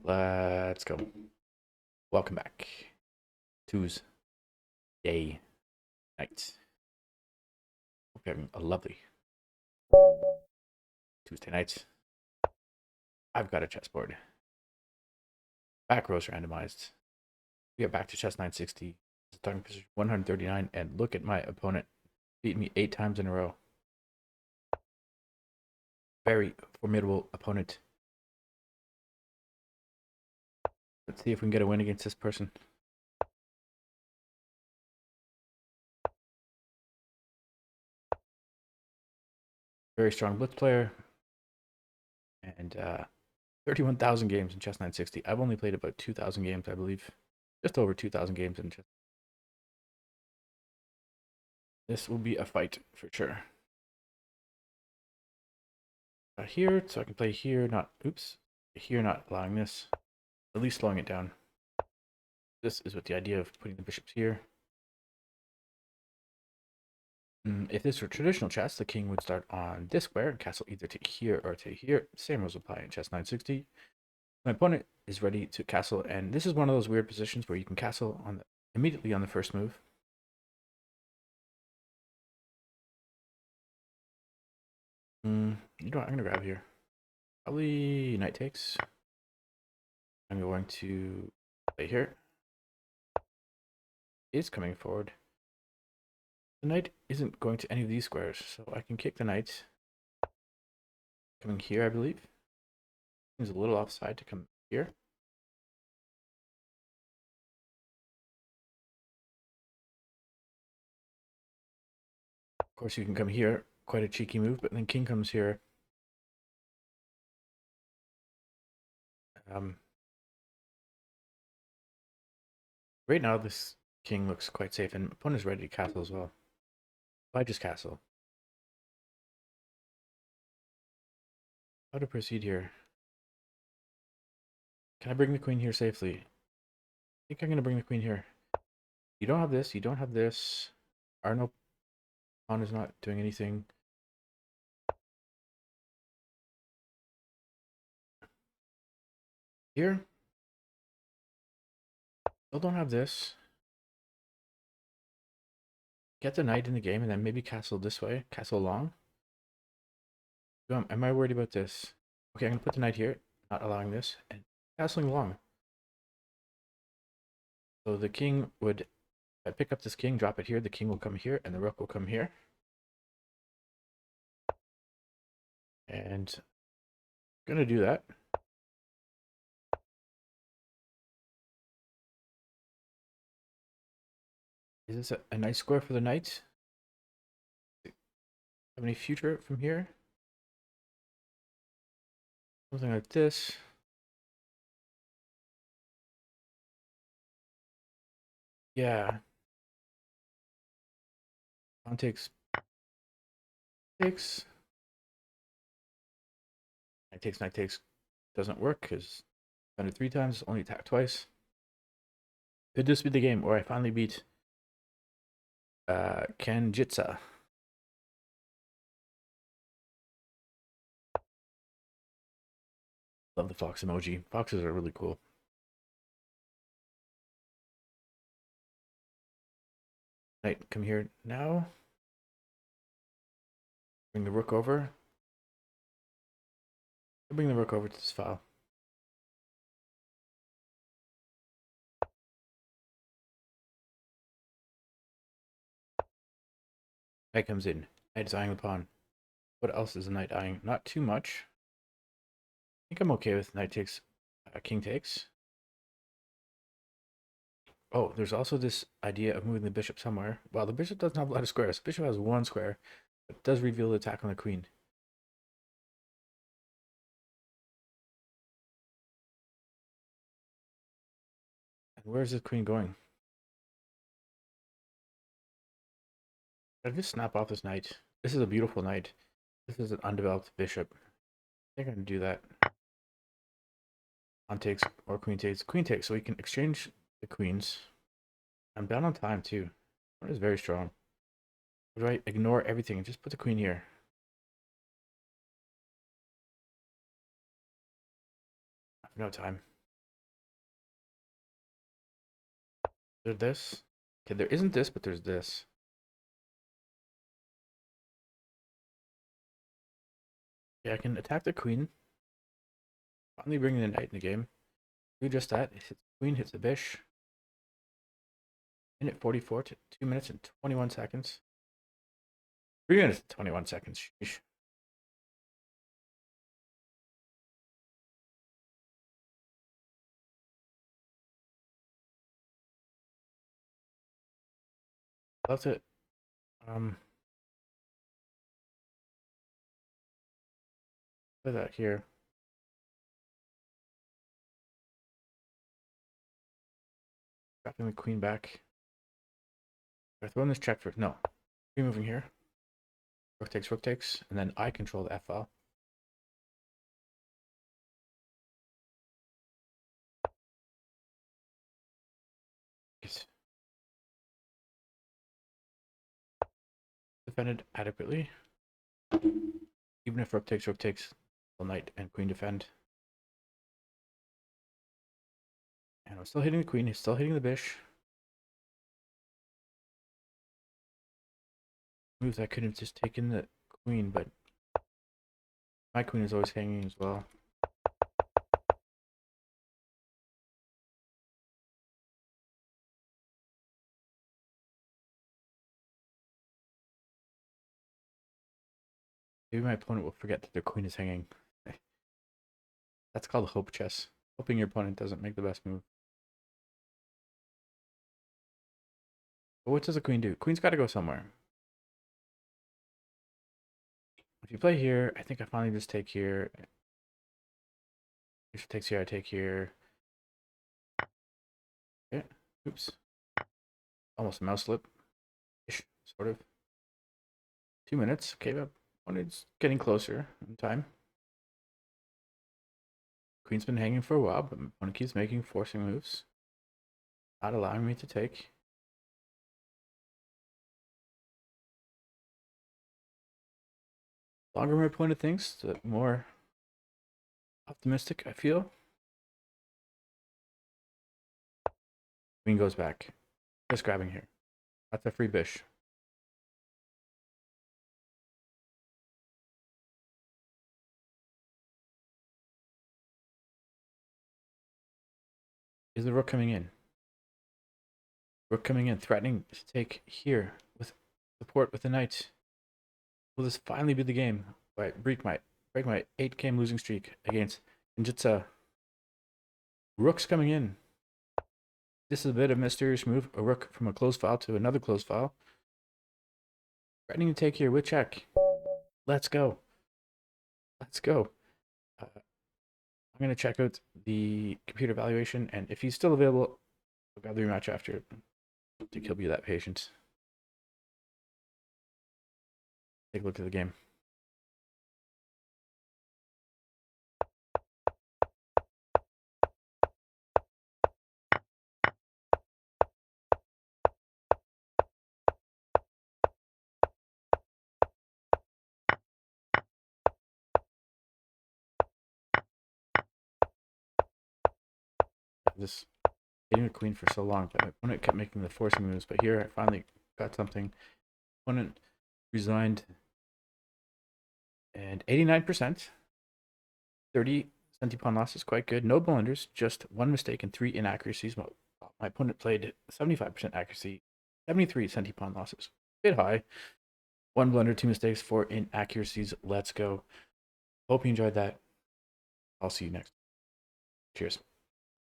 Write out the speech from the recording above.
Let's go. Welcome back. Tuesday night. Hope you're having a lovely Tuesday night. I've got a chessboard. Back rows randomized. We are back to chess 960. Starting position 139. And look at my opponent. Beat me 8 times in a row. Very formidable opponent. Let's see if we can get a win against this person. Very strong blitz player. And 31,000 games in chess 960. I've only played about 2,000 games, I believe. Just over 2,000 games in chess. This will be a fight for sure. Here, so I can play here, not, oops, here, not allowing this, at least slowing it down. This is what the idea of putting the bishops here. If this were traditional chess, the king would start on this square and castle either to here or to here. Same rules apply in chess 960. My opponent is ready to castle, and this is one of those weird positions where you can castle on immediately on the first move. You know what, I'm going to grab here. Probably knight takes. I'm going to play here. Is coming forward. The knight isn't going to any of these squares, so I can kick the knight. Coming here, I believe. He's a little offside to come here. Of course, you can come here. Quite a cheeky move, but then king comes here. Right now, this king looks quite safe, and opponent's ready to castle as well. If I just castle. How to proceed here? Can I bring the queen here safely? I think I'm going to bring the queen here. You don't have this. You don't have this. Arno pawn is not doing anything. Here. Still don't have this. Get the knight in the game and then maybe castle this way. Castle long. Am I worried about this? Okay, I'm going to put the knight here. Not allowing this. And castling long. So the king would, if I pick up this king, drop it here, the king will come here, and the rook will come here. And I'm going to do that. Is this a nice square for the knight? Have any future from here? Something like this. Yeah. Pawn takes. Takes. Knight takes, knight takes. Doesn't work because done it 3 times, only attacked twice. Could this be the game where I finally beat Kanjitsa? Love the fox emoji. Foxes are really cool. Knight, come here now. Bring the rook over. Bring the rook over to this file. Knight comes in. Knight is eyeing the pawn. What else is the knight eyeing? Not too much. I think I'm okay with knight takes, king takes. Oh, there's also this idea of moving the bishop somewhere. Well, the bishop doesn't have a lot of squares. The bishop has 1 square. It does reveal the attack on the queen. And where is this queen going? Should I just snap off this knight? This is a beautiful knight. This is an undeveloped bishop. I think I can do that. Pawn takes or queen takes. Queen takes, so we can exchange the queens. I'm down on time too. That is very strong. Or do I ignore everything and just put the queen here? I have no time. There's this. Okay, there isn't this, but there's this. Yeah, I can attack the queen. Finally bringing the knight in the game. Do just that. It hits the queen, hits the bish. Minute 44 to 2 minutes and 21 seconds. 3 minutes and 21 seconds. Sheesh. That's it. Put that here. Dropping the queen back. We're throwing this check first. No. Queen moving here. Rook takes, and then I control the F file. Yes. Defended adequately. Even if rook takes, the knight and queen defend. And I'm still hitting the queen, he's still hitting the bish. Moves I could have just taken the queen, but my queen is always hanging as well. Maybe my opponent will forget that their queen is hanging. That's called hope chess. Hoping your opponent doesn't make the best move. But what does the queen do? Queen's got to go somewhere. If you play here, I think I finally just take here. If she takes here, I take here. Yeah. Oops. Almost a mouse slip. Ish, sort of. 2 minutes. Okay, but it's getting closer in time. Queen's been hanging for a while, but my opponent keeps making forcing moves. Not allowing me to take. The longer my opponent thinks, the more optimistic I feel. Queen goes back. Just grabbing here. That's a free bish. Is the rook coming in? Rook coming in, threatening to take here with support with the knight. Will this finally be the game? Right, break my 8 game losing streak against Ninjitsu. Rook's coming in. This is a bit of a mysterious move. A rook from a closed file to another closed file. Threatening to take here with check. Let's go. Let's go. I'm going to check out the computer evaluation, and if he's still available, I'll grab the rematch after. I think he'll be that patient. Take a look at the game. This hitting the queen for so long, but my opponent kept making the forcing moves. But here I finally got something. Opponent resigned, and 89%, 30 centipawn losses, quite good. No blunders, just one mistake and 3 inaccuracies. My opponent played 75% accuracy, 73 centipawn losses. A bit high. 1 blunder, 2 mistakes, 4 inaccuracies. Let's go. Hope you enjoyed that. I'll see you next. Cheers.